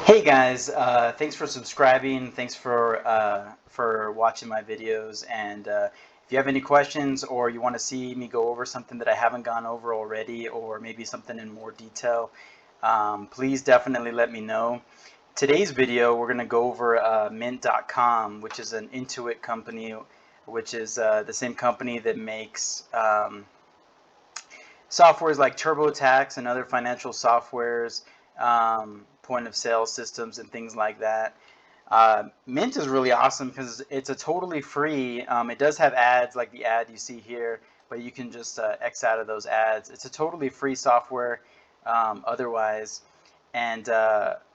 Hey guys, thanks for subscribing. Thanks for watching my videos. And if you have any questions or you want to see me go over something that I haven't gone over already, or maybe something in more detail, please definitely let me know. Today's video, we're going to go over Mint.com, which is an Intuit company, which is the same company that makes softwares like TurboTax and other financial softwares, point of sale systems and things like that. Mint is really awesome because it's a totally free, it does have ads like the ad you see here, but you can just X out of those ads. It's a totally free software otherwise. And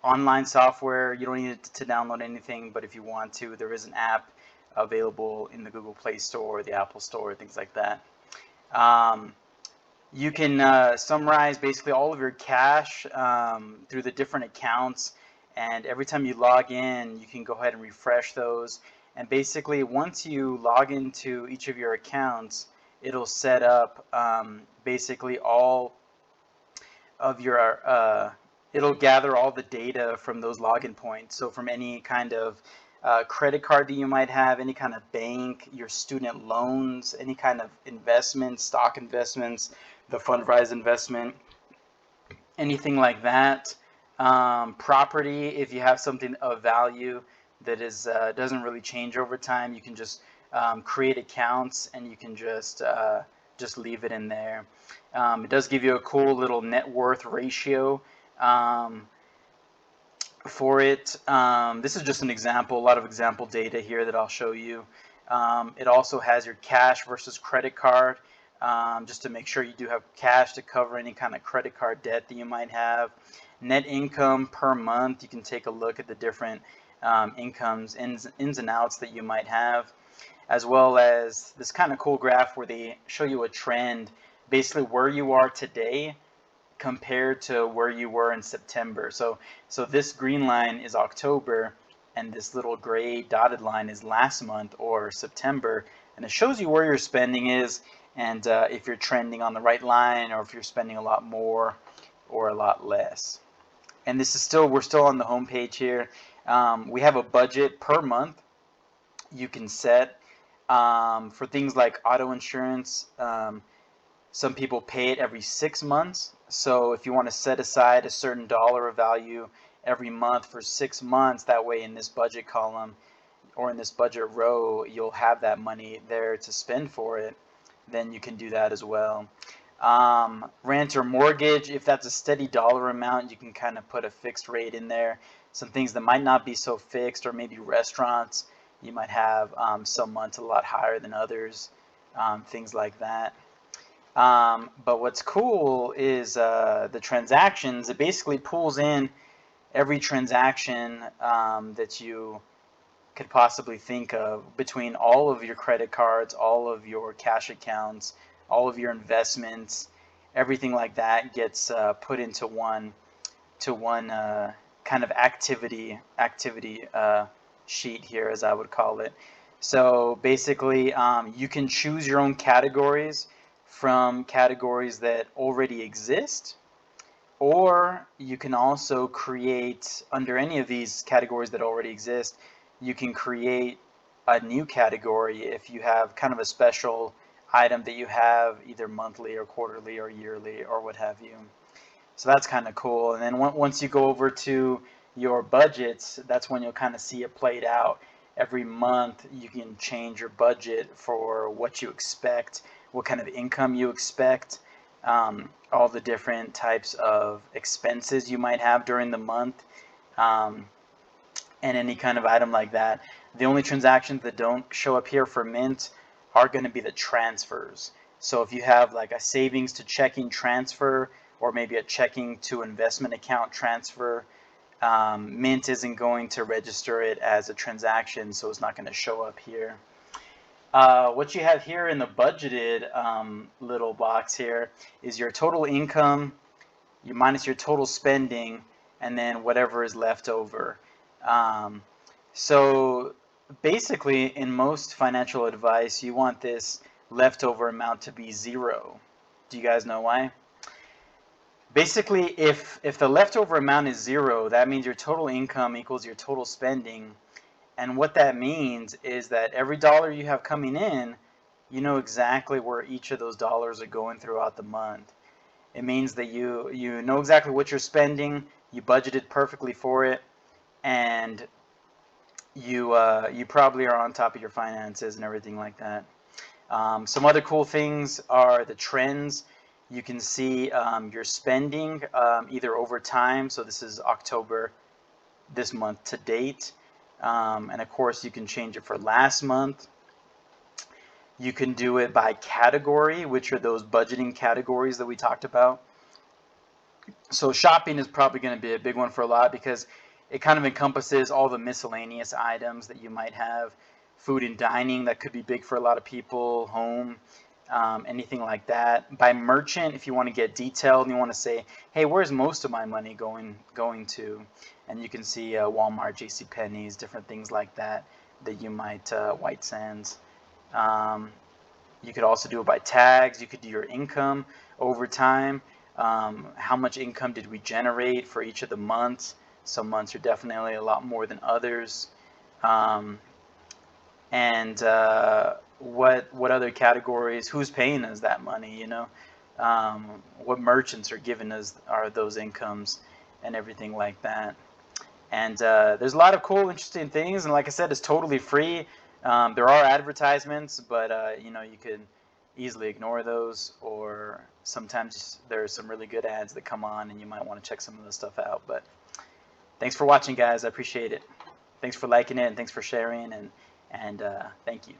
online software, you don't need to download anything, but if you want to, there is an app available in the Google Play Store or the Apple Store, things like that. You can summarize basically all of your cash through the different accounts, and every time you log in, you can go ahead and refresh those. And basically, once you log into each of your accounts, it'll set up basically all of your it'll gather all the data from those login points. So from any kind of credit card that you might have, any kind of bank, your student loans, any kind of investments, stock investments, the Fundrise investment, anything like that. Property, if you have something of value that is doesn't really change over time, you can just create accounts and you can just leave it in there. It does give you a cool little net worth ratio for it. This is just an example, a lot of example data here that I'll show you. It also has your cash versus credit card, just to make sure you do have cash to cover any kind of credit card debt that you might have. Net income per month, you can take a look at the different incomes, ins and outs that you might have, as well as this kind of cool graph where they show you a trend, basically where you are today compared to where you were in September. So this green line is October, and this little gray dotted line is last month or September, and it shows you where your spending is, and if you're trending on the right line, or if you're spending a lot more or a lot less. And this is we're still on the home page here. We have a budget per month you can set for things like auto insurance. Some people pay it every 6 months. So if you want to set aside a certain dollar of value every month for 6 months, that way in this budget column or in this budget row, you'll have that money there to spend for it. Then you can do that as well. Rent or mortgage, if that's a steady dollar amount, you can kind of put a fixed rate in there. Some things that might not be so fixed, or maybe restaurants, you might have some months a lot higher than others, things like that. But what's cool is the transactions. It basically pulls in every transaction that you could possibly think of between all of your credit cards, all of your cash accounts, all of your investments, everything like that gets put into one kind of activity sheet here, as I would call it. So basically, you can choose your own categories from categories that already exist, or you can also create, under any of these categories that already exist, you can create a new category if you have kind of a special item that you have either monthly or quarterly or yearly or what have you. So that's kind of cool. And then once you go over to your budgets, that's when you'll kind of see it played out. Every month you can change your budget for what you expect, what kind of income you expect, all the different types of expenses you might have during the month, and any kind of item like that. The only transactions that don't show up here for Mint are going to be the transfers. So if you have like a savings to checking transfer, or maybe a checking to investment account transfer, Mint isn't going to register it as a transaction, so it's not going to show up here. What you have here in the budgeted little box here is your total income, you minus your total spending, and then whatever is left over. So basically, in most financial advice, you want this leftover amount to be zero. Do you guys know why? Basically, if the leftover amount is zero, that means your total income equals your total spending. And what that means is that every dollar you have coming in, you know exactly where each of those dollars are going throughout the month. It means that you know exactly what you're spending, you budgeted perfectly for it, and you probably are on top of your finances and everything like that. Some other cool things are the trends. You can see your spending either over time. So this is October this month to date. And of course, you can change it for last month. You can do it by category, which are those budgeting categories that we talked about. So shopping is probably going to be a big one for a lot because it kind of encompasses all the miscellaneous items that you might have. Food and dining, that could be big for a lot of people. Home, anything like that. By merchant, if you want to get detailed and you want to say, hey, where's most of my money going to? And you can see Walmart, JCPenney's, different things like that that you might, White Sands. You could also do it by tags. You could do your income over time. How much income did we generate for each of the months? Some months are definitely a lot more than others. And what other categories? Who's paying us that money? You know, what merchants are giving us those incomes and everything like that. And there's a lot of cool, interesting things. And like I said, it's totally free. There are advertisements, but you know, you could easily ignore those, or sometimes there are some really good ads that come on and you might want to check some of the stuff out. But thanks for watching, guys. I appreciate it. Thanks for liking it, and thanks for sharing, and thank you.